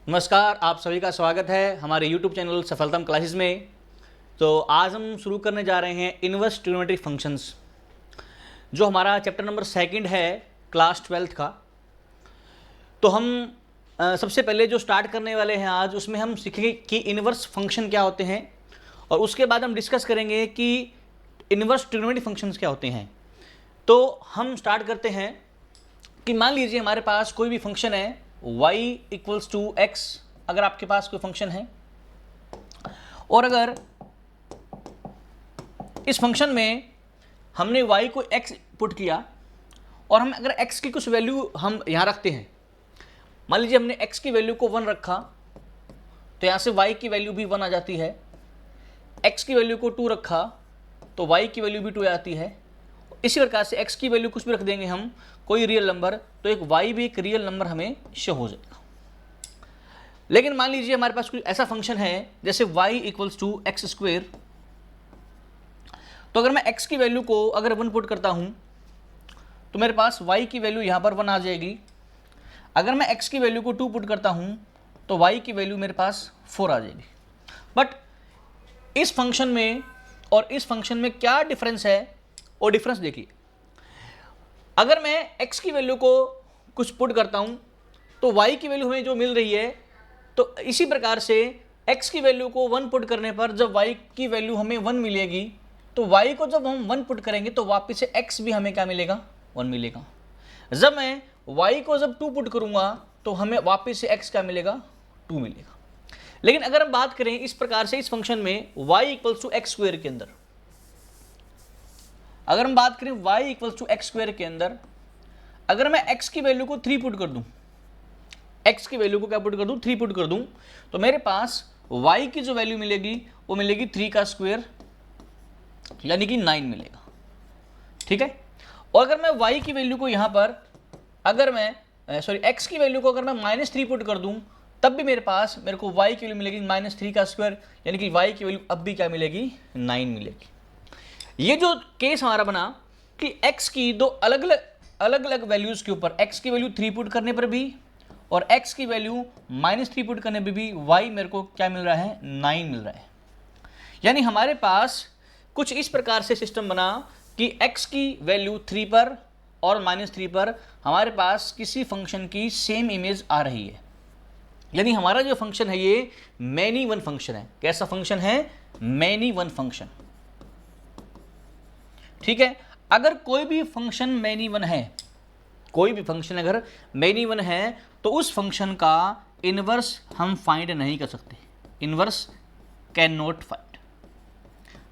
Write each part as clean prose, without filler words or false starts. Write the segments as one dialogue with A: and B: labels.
A: नमस्कार, आप सभी का स्वागत है हमारे YouTube चैनल सफलतम क्लासेस में। तो आज हम शुरू करने जा रहे हैं इनवर्स ट्रिग्नोमेट्री फंक्शंस, जो हमारा चैप्टर नंबर 2 है क्लास 12th का। तो हम सबसे पहले जो स्टार्ट करने वाले हैं आज, उसमें हम सीखेंगे कि इनवर्स फंक्शन क्या होते हैं, और उसके बाद हम डिस्कस करेंगे कि इनवर्स ट्रिग्नोमेट्री फंक्शंस क्या होते हैं। तो हम स्टार्ट करते हैं कि मान लीजिए हमारे पास कोई भी फंक्शन है y इक्वल्स टू एक्स। अगर आपके पास कोई फंक्शन है और अगर इस फंक्शन में हमने y को x पुट किया और हम अगर x की कुछ वैल्यू हम यहाँ रखते हैं, मान लीजिए हमने x की वैल्यू को 1 रखा, तो यहाँ से y की वैल्यू भी 1 आ जाती है। x की वैल्यू को 2 रखा तो y की वैल्यू भी 2 आती है। इसी प्रकार से x की वैल्यू कुछ भी रख देंगे हम, कोई रियल नंबर, तो एक y भी एक रियल नंबर हमें शो हो जाएगा। लेकिन मान लीजिए हमारे पास कोई ऐसा फंक्शन है जैसे y equals to x square. तो अगर मैं x की वैल्यू को अगर 1 पुट करता हूं तो मेरे पास y की वैल्यू यहां पर 1 आ जाएगी। अगर मैं x की वैल्यू को 2 पुट करता हूं तो y की वैल्यू मेरे पास 4 आ जाएगी। बट इस फंक्शन में और इस फंक्शन में क्या डिफरेंस है, और डिफरेंस देखिए। अगर मैं x की वैल्यू को कुछ पुट करता हूं तो y की वैल्यू हमें जो मिल रही है, तो इसी प्रकार से x की वैल्यू को 1 पुट करने पर जब y की वैल्यू हमें 1 मिलेगी, तो y को जब हम 1 पुट करेंगे तो वापस से x भी हमें क्या मिलेगा, 1 मिलेगा। जब मैं y को जब 2 पुट करूंगा तो हमें वापस से x क्या मिलेगा, 2 मिलेगा। लेकिन अगर हम बात करें इस प्रकार से इस फंक्शन में y equals to x square के अंदर, अगर हम बात करें y equals to x square के अंदर, अगर मैं x की वैल्यू को 3 पुट कर दूं, x की वैल्यू को क्या पुट कर दूं, 3 पुट कर दूं, तो मेरे पास y की जो वैल्यू मिलेगी वो मिलेगी 3 का स्क्वायर, यानी कि 9 मिलेगा। ठीक है। और अगर मैं y की वैल्यू को यहां पर अगर मैं x की वैल्यू को अगर मैं -3 पुट कर दूं, तब भी मेरे को y की वैल्यू मिलेगी -3 का स्क्वायर, यानी कि y की वैल्यू अब भी क्या मिलेगी, 9 मिलेगी। ये जो केस हमारा बना कि x की दो अलग अलग वैल्यूज के ऊपर, x की वैल्यू 3 पुट करने पर भी और x की वैल्यू -3 पुट करने पर भी y मेरे को क्या मिल रहा है, 9 मिल रहा है। यानी हमारे पास कुछ इस प्रकार से सिस्टम बना कि x की वैल्यू 3 पर और -3 पर हमारे पास किसी फंक्शन की सेम इमेज आ रही है। यानी हमारा जो फंक्शन है ये मैनी वन फंक्शन है। कैसा फंक्शन है, मैनी वन फंक्शन। ठीक है। अगर कोई भी फंक्शन मैनी वन है, कोई भी फंक्शन अगर मैनी वन है, तो उस फंक्शन का इनवर्स हम फाइंड नहीं कर सकते। Inverse can not find.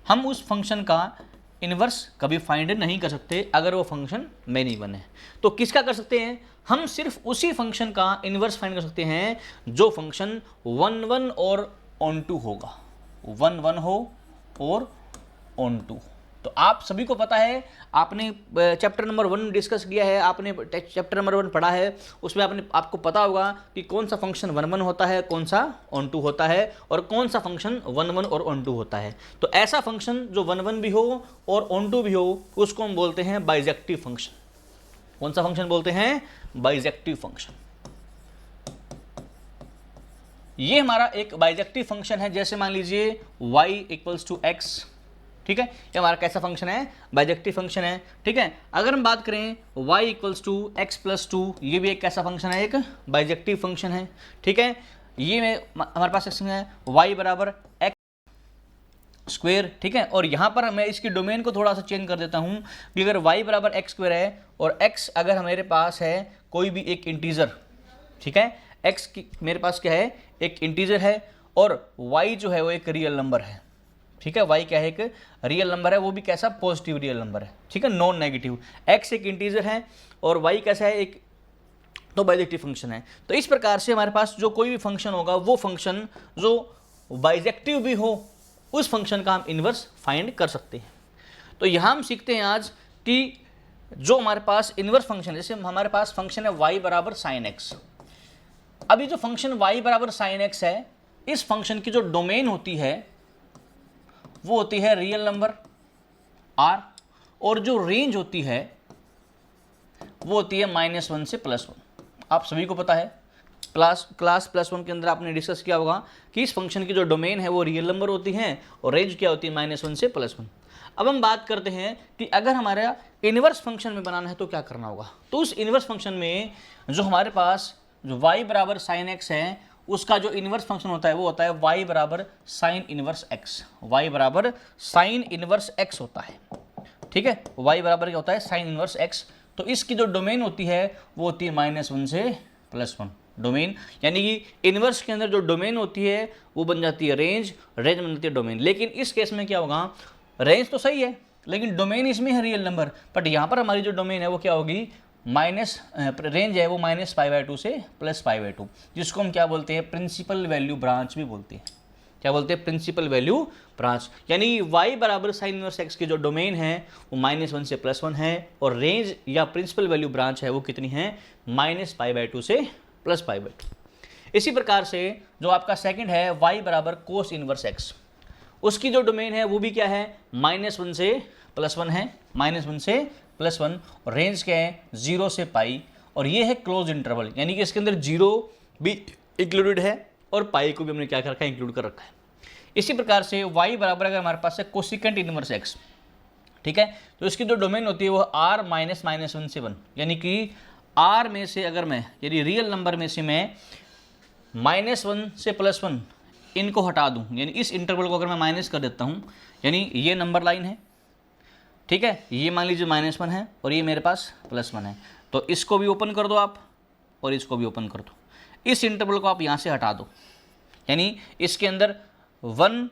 A: हम उस फंक्शन का इनवर्स कभी फाइंड नहीं कर सकते अगर वो फंक्शन मैनी वन है। तो किसका कर सकते हैं, हम सिर्फ उसी फंक्शन का इनवर्स फाइंड कर सकते हैं जो फंक्शन 1 1 और ऑन टू होगा, 1 1 हो और ऑन टू। तो आप सभी को पता है, आपने चैप्टर नंबर 1 डिस्कस किया है, आपने चैप्टर नंबर 1 पढ़ा है, उसमें आपको पता होगा कि कौन सा फंक्शन 1 1 होता है, कौन सा ऑन टू होता है, और कौन सा फंक्शन 1 1 और ऑन टू होता है। तो ऐसा फंक्शन जो 1 1 भी हो और ऑन टू भी हो, उसको हम बोलते हैं बाइजेक्टिव फंक्शन। कौन सा फंक्शन बोलते हैं, बाइजेक्टिव फंक्शन। ये हमारा एक बाइजेक्टिव फंक्शन है। जैसे मान लीजिए y इक्वल्स टू एक्स, ठीक है, ये हमारा कैसा फंक्शन है, बाइजेक्टिव फंक्शन है। ठीक है। अगर हम बात करें y equals to x plus 2, ये भी एक कैसा फंक्शन है, एक बाइजेक्टिव फंक्शन है। ठीक है। ये हमारे पास सेक्शन है y बराबर एक्स स्क्वेयर। ठीक है। और यहाँ पर मैं इसकी डोमेन को थोड़ा सा चेंज कर देता हूँ कि अगर y बराबर एक्स स्क्वेयर है और x अगर हमारे पास है कोई भी एक इंटीजर, ठीक है, x की मेरे पास क्या है, एक इंटीजर है, और y जो है वो एक रियल नंबर है। ठीक है। y क्या है, एक रियल नंबर है, वो भी कैसा, पॉजिटिव रियल नंबर है। ठीक है, नॉन नेगेटिव। x एक इंटीजर है और y कैसा है, एक तो बाइजेक्टिव फंक्शन है। तो इस प्रकार से हमारे पास जो कोई भी फंक्शन होगा, वो फंक्शन जो बाइजेक्टिव भी हो, उस फंक्शन का हम इनवर्स फाइंड कर सकते हैं। तो यहाँ हम सीखते हैं आज कि जो हमारे पास इनवर्स फंक्शन, जैसे हमारे पास फंक्शन है y बराबर साइन एक्स। अभी जो फंक्शन y बराबर साइन एक्स है, इस फंक्शन की जो डोमेन होती है वो होती है रियल नंबर r, और जो रेंज होती है वो होती है -1 से +1। आप सभी को पता है क्लास प्लस वन के अंदर आपने डिस्कस किया होगा कि इस फंक्शन की जो डोमेन है वो रियल नंबर होती है और रेंज क्या होती है -1 से +1। अब हम बात करते हैं कि अगर हमारा इनवर्स फंक्शन में बनाना है तो क्या करना होगा। तो उस इनवर्स फंक्शन में जो हमारे पास जो y बराबर साइन एक्स है, उसका जो इनवर्स फंक्शन होता है वो होता है y बराबर साइन इनवर्स एक्स। y बराबर साइन इनवर्स एक्स होता है, ठीक है। y बराबर क्या होता है, साइन इनवर्स एक्स। तो इसकी जो डोमेन होती है वो होती है -1 से +1 डोमेन, यानी कि इनवर्स के अंदर जो डोमेन होती है वो बन जाती है रेंज, रेंज बन जाती है डोमेन। लेकिन इस केस में क्या होगा, रेंज तो सही है लेकिन डोमेन इसमें है रियल नंबर, बट यहाँ पर हमारी जो डोमेन है वो क्या होगी, रेंज है वो -π/2 से +π/2, जिसको हम क्या बोलते हैं, प्रिंसिपल वैल्यू ब्रांच भी बोलते हैं। क्या बोलते हैं, प्रिंसिपल वैल्यू ब्रांच। यानी y बराबर साइन इनवर्स एक्स की जो डोमेन है वो -1 से +1 है और रेंज या प्रिंसिपल वैल्यू ब्रांच है वो कितनी है, -π/2 से +π/2। इसी प्रकार से जो आपका सेकंड है y बराबर कोस इनवर्स एक्स, उसकी जो डोमेन है वो भी क्या है, -1 से +1 है, -1 से +1 और रेंज क्या है 0 से पाई, और ये है क्लोज इंटरवल, यानी कि इसके अंदर 0 भी इंक्लूडेड है और पाई को भी हमने क्या कर रखा है, इंक्लूड कर रखा है। इसी प्रकार से y बराबर अगर हमारे पास है कोसिकेंट इनवर्स एक्स, ठीक है, तो इसकी जो डोमेन होती है वो r -1 से 1, यानी कि r में से अगर मैं, यदि रियल नंबर में से मैं -1 से +1 इनको हटा दूं, यानी इस इंटरवल को अगर मैं माइनस कर देता हूं, यानी ये नंबर लाइन है, ठीक है, ये मान लीजिए -1 है और ये मेरे पास +1 है, तो इसको भी ओपन कर दो आप और इसको भी ओपन कर दो, इस इंटरवल को आप यहाँ से हटा दो, यानी इसके अंदर 1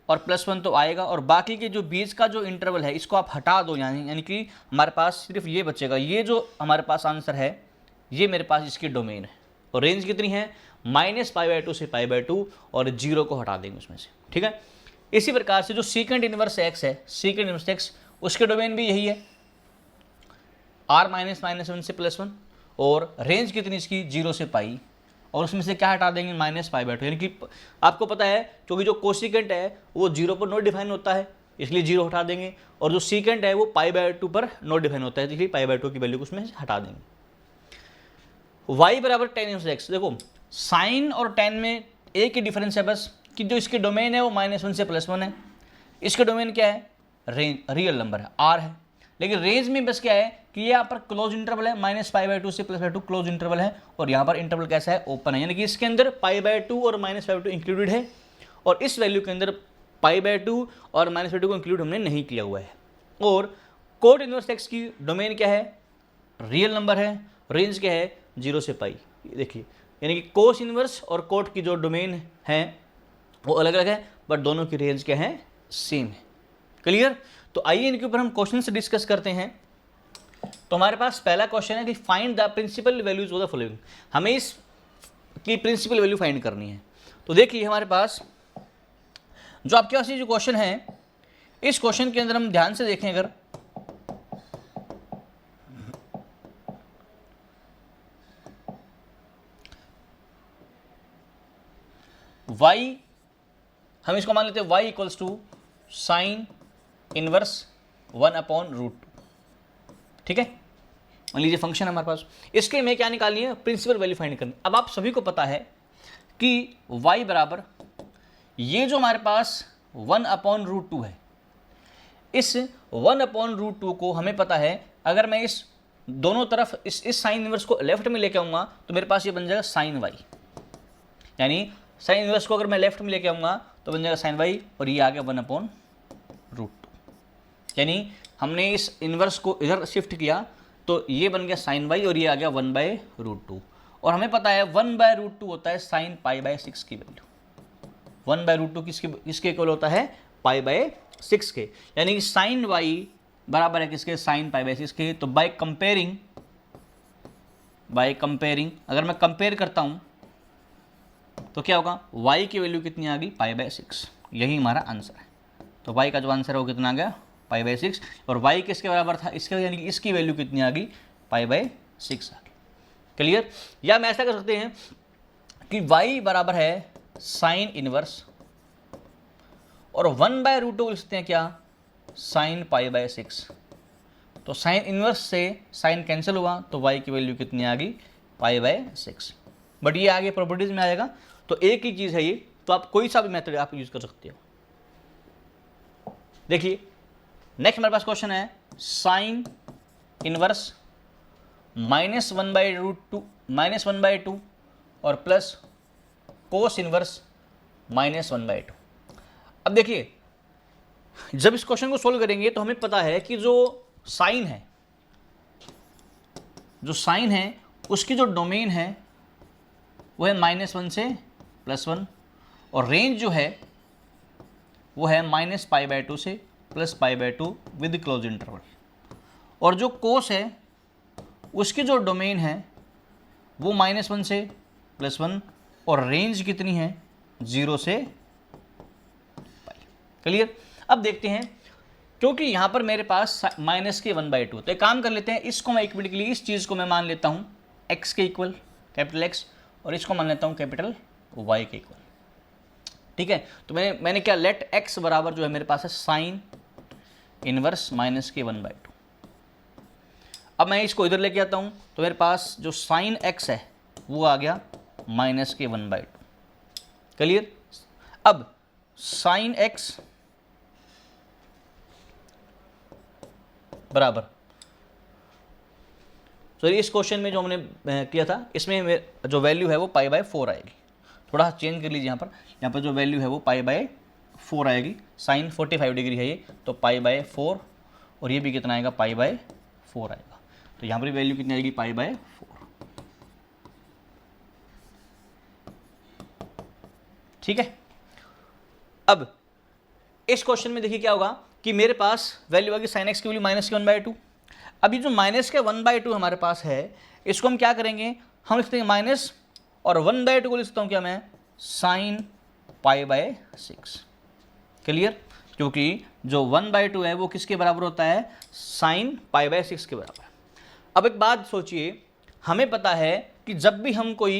A: और +1 तो आएगा और बाकी के जो बीच का जो इंटरवल है इसको आप हटा दो, यानी कि हमारे पास सिर्फ ये बचेगा। ये जो हमारे पास आंसर है ये मेरे पास इसकी डोमेन है और रेंज कितनी है, -π/2 से π/2 और 0 को हटा देंगे उसमें से, ठीक है। इसी प्रकार से जो सीकेंट इनवर्स एक्स है, सीकेंट इनवर्स एक्स, उसके डोमेन भी यही है, r -1 से +1 और रेंज कितनी इसकी 0 से पाई, और उसमें से क्या हटा देंगे, -π/2, यानी कि आपको पता है क्योंकि जो कोसिकेंट है वो 0 पर नॉट डिफाइन होता है इसलिए 0 हटा देंगे, और जो सीकेंट है वो π/2 पर नॉट डिफाइन होता है इसलिए π/2 की वैल्यू को उसमें से हटा देंगे। y बराबर tan इनवर्स एक्स, देखो साइन और tan में एक ही डिफरेंस है बस कि जो इसकी डोमेन है वो -1 से +1 है, इसके डोमेन क्या है, रेंज रियल नंबर है, r है, लेकिन रेंज में बस क्या है कि ये यहाँ पर क्लोज इंटरवल है, -π/2 से +2 क्लोज इंटरवल है और यहाँ पर इंटरवल कैसा है, ओपन है, यानी कि इसके अंदर π/2 और -π/2 इंक्लूडेड है और इस वैल्यू के अंदर π/2 और -π/2 को इंक्लूड हमने नहीं किया हुआ है। और कोट इनवर्स एक्स की डोमेन क्या है, रियल नंबर है, रेंज क्या है 0 से पाई, देखिए, यानी कि कोस इनवर्स और कोट की जो डोमेन है वो अलग अलग है बट दोनों की रेंज क्या है, सेम है। क्लियर। तो आइए इनके ऊपर हम क्वेश्चन से डिस्कस करते हैं। तो हमारे पास पहला क्वेश्चन है कि find the principal values of the following, हमें इस की प्रिंसिपल वैल्यू फाइंड करनी है। तो देखिए हमारे पास जो आपके पास ये जो क्वेश्चन है, इस क्वेश्चन के अंदर हम ध्यान से देखें, अगर y, हम इसको मान लेते हैं y equals to sine inverse 1/√2, ठीक है, मान लीजिए फंक्शन है हमारे पास, इसके में क्या निकालनी है, प्रिंसिपल वैल्यू फाइंड करनी। अब आप सभी को पता है कि y बराबर ये जो हमारे पास 1/√2 है, इस 1/√2 को हमें पता है अगर मैं इस दोनों तरफ इस साइन इनवर्स को लेफ्ट में लेके आऊँगा तो मेरे पास ये बन जाएगा साइन y, यानी साइन इनवर्स को अगर मैं लेफ्ट में लेके आऊँगा तो बन जाएगा साइन y और ये आ गया 1/√2, यानी हमने इस इनवर्स को इधर शिफ्ट किया तो ये बन गया साइन y और ये आ गया 1/√2, और हमें पता है 1/√2 होता है साइन π/6 की वैल्यू, 1/√2 किसके इक्वल होता है, π/6 के, यानी कि साइन y बराबर है किसके, साइन π/6 के। तो बाय कंपेयरिंग अगर मैं कंपेयर करता हूँ तो क्या होगा, y की वैल्यू कितनी आ गई, π/6, यही हमारा आंसर है। तो y का जो आंसर है वो कितना आ गया, π/6, और y किसके बराबर था, इसके, यानी कि इसकी वैल्यू कितनी आ गई, π/6 आ गई। क्लियर। या हम ऐसा कर सकते हैं कि y बराबर है साइन इनवर्स और 1/√2 लिखते हैं क्या, साइन π/6, तो साइन इनवर्स से साइन कैंसिल हुआ तो y की वैल्यू कितनी आ गई, π/6। बट ये आगे प्रॉपर्टीज में आएगा, तो एक ही चीज़ है ये, तो आप कोई सा भी मेथड आप यूज़ कर सकते हो। देखिए नेक्स्ट हमारे पास क्वेश्चन है साइन इनवर्स -1/√2 और प्लस कोस इनवर्स -1/2। अब देखिए जब इस क्वेश्चन को सोल्व करेंगे तो हमें पता है कि जो साइन है उसकी जो डोमेन है वो है -1 से +1 और रेंज जो है वो है -π/2 से +π/2 विद क्लोज इंटरवल, और जो कोस है उसकी जो डोमेन है वो -1 से +1 और रेंज कितनी है 0 से π। क्लियर। अब देखते हैं, क्योंकि यहाँ पर मेरे पास -1/2, तो एक काम कर लेते हैं, इसको मैं एक मिनट के लिए इस चीज़ को मैं मान लेता हूँ x के इक्वल कैपिटल X, और इसको मान लेता हूँ कैपिटल Y के इक्वल। ठीक है, तो मैंने क्या लेट x बराबर जो है मेरे पास है साइन इनवर्स -1/2। अब मैं इसको इधर लेके आता हूँ तो मेरे पास जो साइन x है वो आ गया -1/2। क्लियर। अब साइन x बराबर, सॉरी इस क्वेश्चन में जो हमने किया था इसमें जो वैल्यू है वो π/4 आएगी। थोड़ा चेंज कर लीजिए, यहाँ पर जो वैल्यू है वो π/4 आएगी। साइन 45 डिग्री है ये, तो π/4, और ये भी कितना आएगा π/4 आएगा। तो यहाँ पर वैल्यू कितनी आएगी π/4। ठीक है। अब इस क्वेश्चन में देखिए क्या होगा कि मेरे पास वैल्यू आएगी साइन एक्स की वैल्यू -1/2। अभी जो -1/2 हमारे पास है इसको हम क्या करेंगे, हम लिखते हैं माइनस, और 1/2 को लिख सकता हूँ क्या मैं साइन π/6। क्लियर। क्योंकि जो 1/2 है वो किसके बराबर होता है, साइन π/6 के बराबर। अब एक बात सोचिए, हमें पता है कि जब भी हम कोई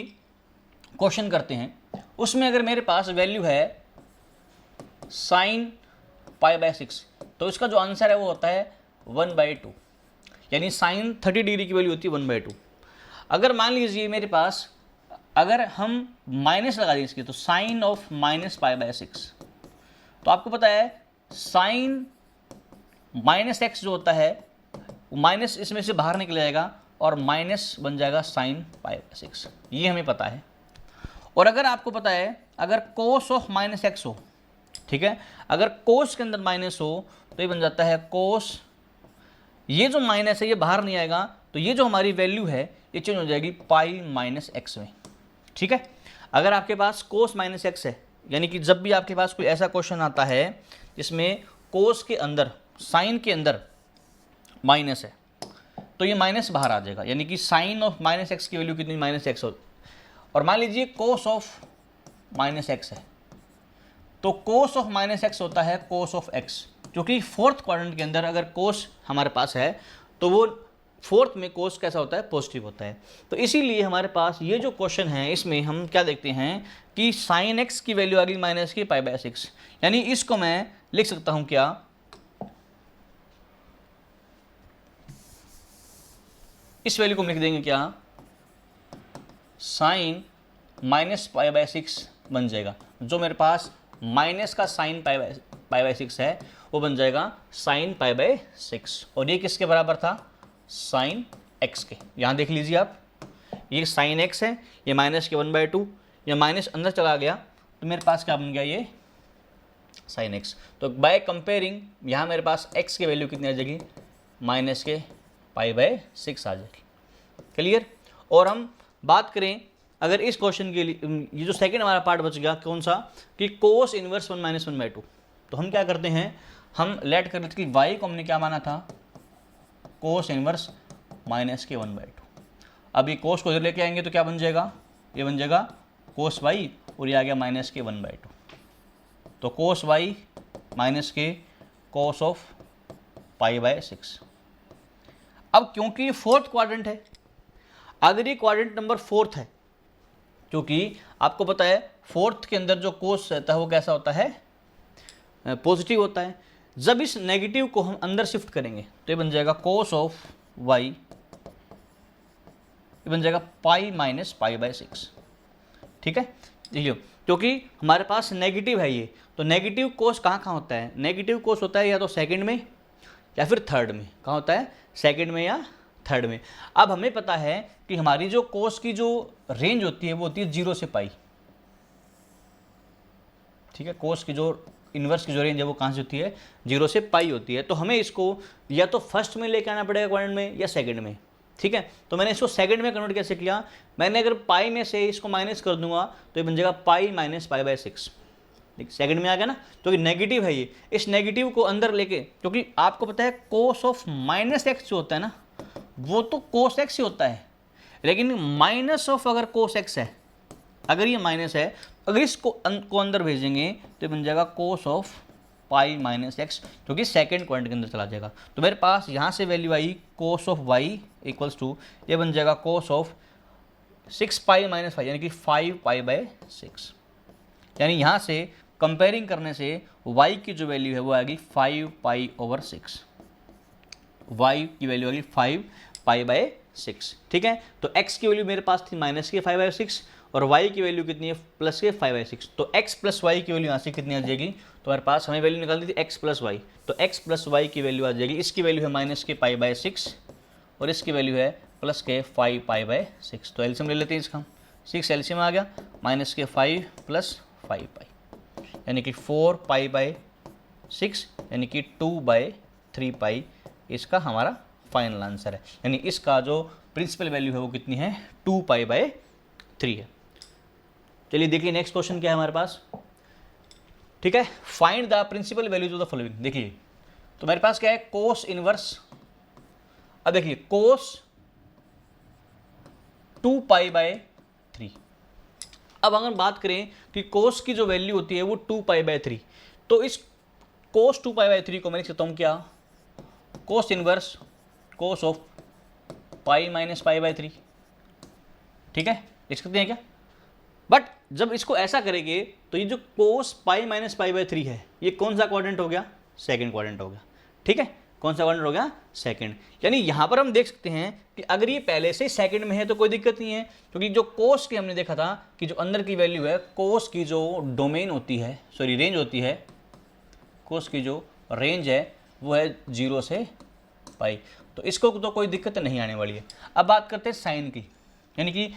A: क्वेश्चन करते हैं उसमें अगर मेरे पास वैल्यू है साइन π/6, तो इसका जो आंसर है वो होता है 1/2, यानी साइन 30 डिग्री की वैल्यू होती है 1/2। अगर मान लीजिए मेरे पास, अगर हम माइनस लगा दें इसकी, तो साइन ऑफ -π/6, तो आपको पता है साइन -x जो होता है माइनस इसमें से बाहर निकल जाएगा और माइनस बन जाएगा साइन π/6, ये हमें पता है। और अगर आपको पता है अगर कोस ऑफ -x हो, ठीक है, अगर कोस के अंदर माइनस हो तो ये बन जाता है कोस, ये जो माइनस है ये बाहर नहीं आएगा, तो ये जो हमारी वैल्यू है ये चेंज हो जाएगी π-x में। ठीक है। अगर आपके पास कोस -x है, यानी कि जब भी आपके पास कोई ऐसा क्वेश्चन आता है जिसमें कोस के अंदर, साइन के अंदर माइनस है, तो ये माइनस बाहर आ जाएगा, यानी कि साइन ऑफ -x की वैल्यू कितनी -x हो। और मान लीजिए कोस ऑफ -x है, तो कोस ऑफ -x होता है कोस ऑफ x, क्योंकि फोर्थ क्वाड्रेंट के अंदर अगर कोस हमारे पास है तो वो फोर्थ में कोस कैसा होता है, पॉजिटिव होता है। तो इसीलिए हमारे पास ये जो क्वेश्चन है इसमें हम क्या देखते हैं कि साइन x की वैल्यू आ गई -π/6, यानी इसको मैं लिख सकता हूं क्या, इस वैल्यू को हम लिख देंगे क्या, साइन -π/6 बन जाएगा। जो मेरे पास माइनस का साइन π/6 है वो बन जाएगा साइन π/6, और ये किसके बराबर था, साइन x के। यहाँ देख लीजिए आप, ये साइन x है, ये माइनस के 1/2, ये माइनस अंदर चला गया तो मेरे पास क्या बन गया, ये साइन x। तो बाय कंपेयरिंग यहाँ मेरे पास x की वैल्यू कितनी आ जाएगी, माइनस के π/6 आ जाएगी। क्लियर। और हम बात करें अगर इस क्वेश्चन के लिए, ये जो सेकंड हमारा पार्ट बच गया कौन सा, कि कोस इनवर्स 1 - 1/2, तो हम क्या करते हैं, हम लेट कर लेते कि y को हमने क्या माना था, कोस इनवर्स -1/2। अब ये कोस को इधर लेके आएंगे तो क्या बन जाएगा, ये बन जाएगा कोस y, और ये आ गया -1/2, तो कोस y माइनस के कोस ऑफ π/6। अब क्योंकि ये फोर्थ क्वाड्रेंट है, अगर ये क्वाड्रेंट नंबर 4 है, क्योंकि आपको पता है फोर्थ के अंदर जो कोस रहता है वो कैसा होता है, पॉजिटिव होता है। जब इस नेगेटिव को हम अंदर शिफ्ट करेंगे तो ये बन जाएगा कोस ऑफ y, ये बन जाएगा π - π/6। ठीक है, देखिए क्योंकि हमारे पास नेगेटिव है ये, तो नेगेटिव कोस कहाँ कहाँ होता है, नेगेटिव कोस होता है या तो सेकंड में या फिर थर्ड में, कहाँ होता है, सेकंड में या थर्ड में। अब हमें पता है कि हमारी जो कोस की जो रेंज होती है वो होती है 0 से पाई, ठीक है, कोस की जो इन्वर्स की जो रेंज है वो कहाँ से होती है, 0 से पाई होती है। तो हमें इसको या तो फर्स्ट में लेके आना पड़ेगा क्वाड्रेंट में या सेकंड में, ठीक है। तो मैंने इसको सेकंड में कन्वर्ट कैसे किया, मैंने अगर पाई में से इसको माइनस कर दूंगा तो ये बन जाएगा पाई माइनस पाई बाय 6, ठीक, सेकंड में आ गया ना, क्योंकि नेगेटिव है ये, इस नेगेटिव को अंदर लेके, क्योंकि आपको पता है कोस ऑफ माइनस एक्स जो होता है ना वो तो कोस एक्स ही होता है, लेकिन माइनस ऑफ अगर कोस एक्स है, अगर ये माइनस है, अगर इसको को अंदर भेजेंगे तो बन जाएगा cos of pi minus x, जो कि सेकेंड क्वाड्रेंट के अंदर चला जाएगा। तो मेरे पास यहाँ से वैल्यू आई cos of y equals to, ये बन जाएगा कोस ऑफ 6 पाई माइनस 5 यानी कि 5 पाई बाय 6, यानी यहाँ से कंपेयरिंग करने से y की जो वैल्यू है वो आएगी 5 पाई ओवर 6, y की वैल्यू आएगी 5 पाई बाय 6, ठीक है। तो x की वैल्यू मेरे पास थी माइनस के 5 बाय 6 और y की वैल्यू कितनी है प्लस के 5 बाय 6, तो x प्लस वाई की वैल्यू यहाँ से कितनी आ जाएगी, तो हमारे पास हमें वैल्यू निकालनी थी x प्लस वाई, तो x प्लस वाई की वैल्यू आ जाएगी, इसकी वैल्यू है माइनस के पाई बाय 6 और इसकी वैल्यू है प्लस के 5 पाई बाय 6। तो एलसीएम ले लेते हैं इसका, 6 एलसीएम आ गया, माइनस के 5 प्लस 5 पाई यानी कि 4 पाई बाय 6 यानी कि 2 बाय 3 पाई, इसका हमारा फाइनल आंसर है। यानी इसका जो प्रिंसिपल वैल्यू है वो कितनी है, 2 पाई बाय 3 है। चलिए देखिए नेक्स्ट क्वेश्चन क्या है हमारे पास, ठीक है, find the principal values of the following. देखिए तो मेरे पास क्या है, कोस इनवर्स, अब देखिए कोस 2 पाई बाय 3, अब अगर बात करें कि कोस की जो वैल्यू होती है वो 2 पाई बाय 3, तो इस कोस 2 पाई बाय 3 को मैं लिख सकता हूँ क्या, कोस inverse cos of pi minus pi by 3, ठीक है, लिख सकते हैं क्या। बट जब इसको ऐसा करेंगे तो ये जो कोस पाई माइनस पाई बाय 3 है ये कौन सा क्वाड्रेंट हो गया, सेकंड क्वाड्रेंट हो गया, ठीक है, कौन सा क्वाड्रेंट हो गया, सेकंड। यानी यहाँ पर हम देख सकते हैं कि अगर ये पहले से सेकंड में है तो कोई दिक्कत नहीं है, क्योंकि जो कोस की हमने देखा था कि जो अंदर की वैल्यू है, कोस की जो डोमेन होती है, सॉरी रेंज होती है, कोस की जो रेंज है वो है 0 से पाई, तो इसको तो कोई दिक्कत नहीं आने वाली है। अब बात करते हैं साइन की, यानी कि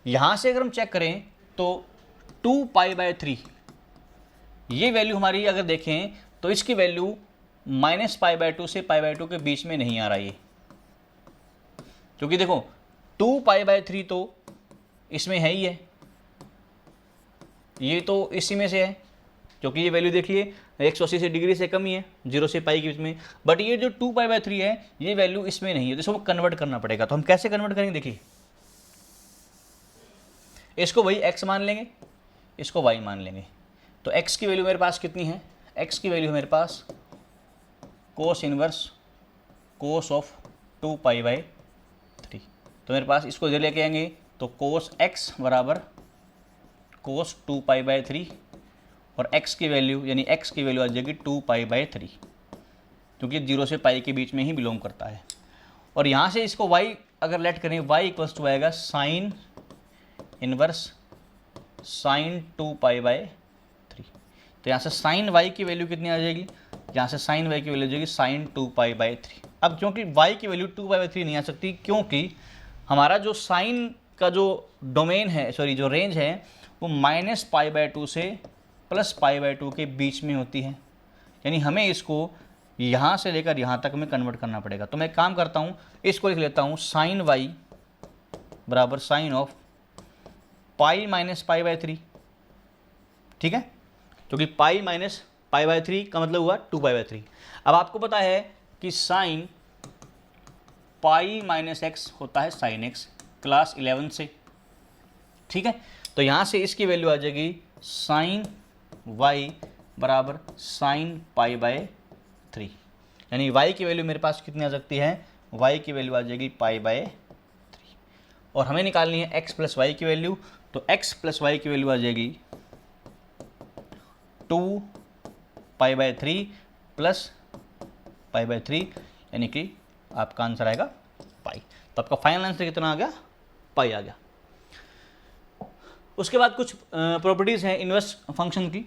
A: यहाँ से अगर हम चेक करें तो 2 पाई बाय 3 ये वैल्यू हमारी अगर देखें तो इसकी वैल्यू माइनस पाई बाय 2 से पाई बाय 2 के बीच में नहीं आ रहा है, क्योंकि देखो 2 पाई बाय 3 तो इसमें है ही है, ये तो इसी में से है, क्योंकि ये वैल्यू देखिए 180 डिग्री से कम ही है 0 से पाई के बीच में, बट ये जो 2 पाई बाय 3 है ये वैल्यू इसमें नहीं है, तो इसको कन्वर्ट करना पड़ेगा। तो हम कैसे कन्वर्ट करेंगे, देखिए इसको वही x मान लेंगे, इसको y मान लेंगे, तो x की वैल्यू मेरे पास कितनी है, x की वैल्यू मेरे पास cos inverse cos of 2 pi by 3, तो मेरे पास इसको इधर लेके आएंगे तो कोस x बराबर कोस 2 पाई बाय 3 और x की वैल्यू यानी x की वैल्यू आ जाएगी 2 पाई बाय 3, क्योंकि 0 से पाई के बीच में ही बिलोंग करता है। और यहाँ से इसको y अगर लेट करें, y इक्वल्स टू आएगा sine inverse sine 2 pi by 3, तो यहाँ से साइन y की वैल्यू कितनी आ जाएगी, यहाँ से साइन y की वैल्यू आ जाएगी साइन 2 पाई बाय 3। अब क्योंकि y की वैल्यू 2 पाई बाय 3 नहीं आ सकती, क्योंकि हमारा जो साइन का जो डोमेन है, सॉरी जो रेंज है वो माइनस पाई बाय 2 से प्लस पाई बाय 2 के बीच में होती है, यानी हमें इसको यहाँ से लेकर यहाँ तक में कन्वर्ट करना पड़ेगा। तो मैं काम करता हूँ, इसको लिख लेता हूँ साइन y बराबर sine of pi minus pi by 3, ठीक है, क्योंकि पाई माइनस पाई बाय 3 का मतलब हुआ 2 पाई बाय 3। अब आपको पता है कि साइन पाई माइनस एक्स होता है साइन एक्स क्लास 11 से, ठीक है, तो यहाँ से इसकी वैल्यू आ जाएगी साइन y बराबर साइन पाई बाय 3, यानी y की वैल्यू मेरे पास कितनी आ सकती है, y की वैल्यू आ जाएगी पाई बाय 3, और हमें निकालनी है x प्लस वाई की वैल्यू, तो x प्लस वाई की वैल्यू आ जाएगी 2 pi by 3 plus pi by 3, यानी कि आपका आंसर आएगा पाई। तो आपका फाइनल आंसर कितना आ गया, पाई आ गया। उसके बाद कुछ प्रॉपर्टीज़ हैं इन्वर्स फंक्शन की,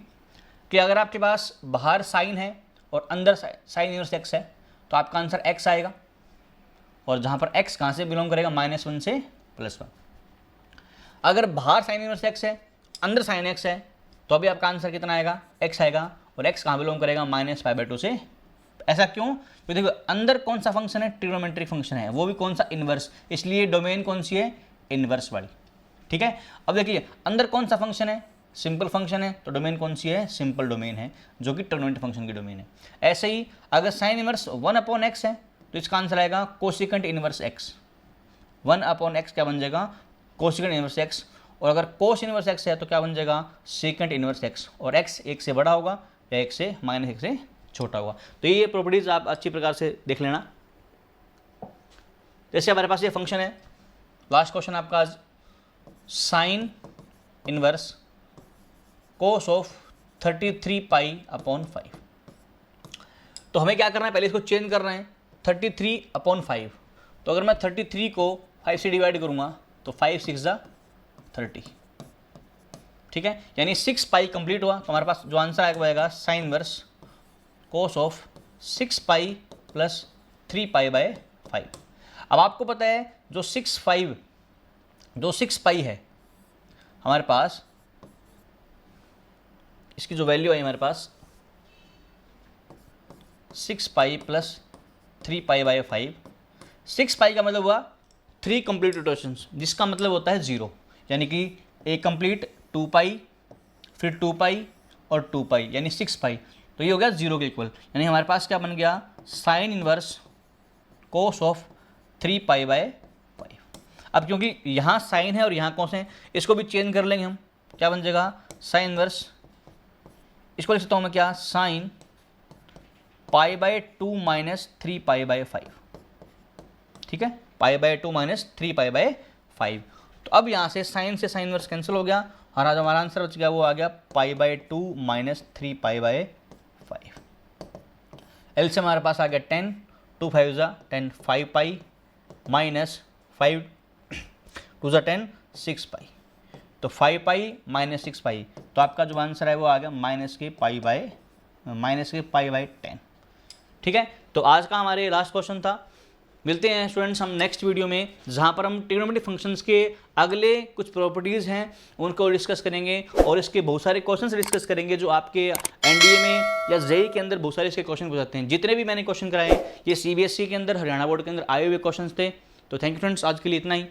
A: कि अगर आपके पास बाहर साइन है और अंदर साइन इन्वर्स एक्स है तो आपका आंसर एक्स आएगा, और जहाँ पर एक्स कहाँ से बिलोंग करेगा, -1 से +1। अगर बाहर साइन इन्वर्स एक्स है अंदर साइन एक्स है तो अभी आपका आंसर कितना आएगा, एक्स आएगा, और एक्स कहाँ बिलोंग करेगा, -π/2 से। ऐसा क्यों, तो देखो अंदर कौन सा फंक्शन है, ट्रिग्नोमेट्रिक फंक्शन है, वो भी कौन सा, इन्वर्स, इसलिए डोमेन कौन सी है, इन्वर्स वाली। ठीक है, अब देखिए अंदर कौन सा फंक्शन है, सिंपल फंक्शन है, तो डोमेन कौन सी है, सिंपल डोमेन है, जो कि ट्रिग्नोमेट्रिक फंक्शन की डोमेन है। ऐसे ही अगर साइन इन्वर्स 1/x है तो इसका आंसर आएगा कोसिकेंट इन्वर्स x। 1/x क्या बन जाएगा, कोसिकेंट इन्वर्स x, और अगर कोस इन्वर्स x है तो क्या बन जाएगा, सेकेंट इन्वर्स x, और x 1 से बड़ा होगा या 1 से -1 से छोटा होगा। तो ये प्रॉपर्टीज आप अच्छी प्रकार से देख लेना। जैसे हमारे पास ये फंक्शन है, लास्ट क्वेश्चन आपका आज, साइन इनवर्स कोस ऑफ 33π/5। तो हमें क्या करना है, पहले इसको चेंज करना है, 33/5। तो अगर मैं 33 को 5 से डिवाइड करूंगा तो 5 6 × 30, ठीक है, यानी 6π कंप्लीट हुआ। तो हमारे पास जो आंसर आएगा वो आएगा साइन इनवर्स कोस ऑफ 6π + 3π/5। अब आपको पता है जो 6π है हमारे पास, इसकी जो वैल्यू है हमारे पास 6π + 3π/5। 6π का मतलब हुआ 3 कंप्लीट रोटेशंस, जिसका मतलब होता है 0, यानी कि एक कंप्लीट 2π, फिर 2π और 2π, यानी 6π। तो ये हो गया 0 के इक्वल, यानी हमारे पास क्या बन गया, साइन इनवर्स कोस ऑफ 3π/5। अब क्योंकि यहाँ साइन है और यहाँ कोस है, इसको भी चेंज कर लेंगे हम, क्या बन जाएगा, साइन इनवर्स, इसको लिख सकता हूँ मैं क्या, साइन π/2 - 3π/5, ठीक है, π/2 - 3π/5। तो अब यहाँ से साइन इनवर्स कैंसिल हो गया, और जो हमारा आंसर बच गया वो आ गया π/2 - 3π/5। एल से हमारे पास आ गया 10, 2 5 × 10, 5π - 5 2 × 10, 6π। तो 5π - 6π, तो आपका जो आंसर है वो आ गया -π/10। ठीक है, तो आज का हमारे लास्ट क्वेश्चन था। मिलते हैं स्टूडेंट्स हम नेक्स्ट वीडियो में, जहाँ पर हम ट्रिग्नोमेट्रिक फंक्शंस के अगले कुछ प्रॉपर्टीज़ हैं उनको डिस्कस करेंगे, और इसके बहुत सारे क्वेश्चंस डिस्कस करेंगे जो आपके एनडीए में या जेईई के अंदर बहुत सारे इसके क्वेश्चन पूछाते हैं। जितने भी मैंने क्वेश्चन कराए ये सीबीएसई के अंदर, हरियाणा बोर्ड के अंदर आए हुए क्वेश्चन थे। तो थैंक यू फ्रेंड्स, आज के लिए इतना ही।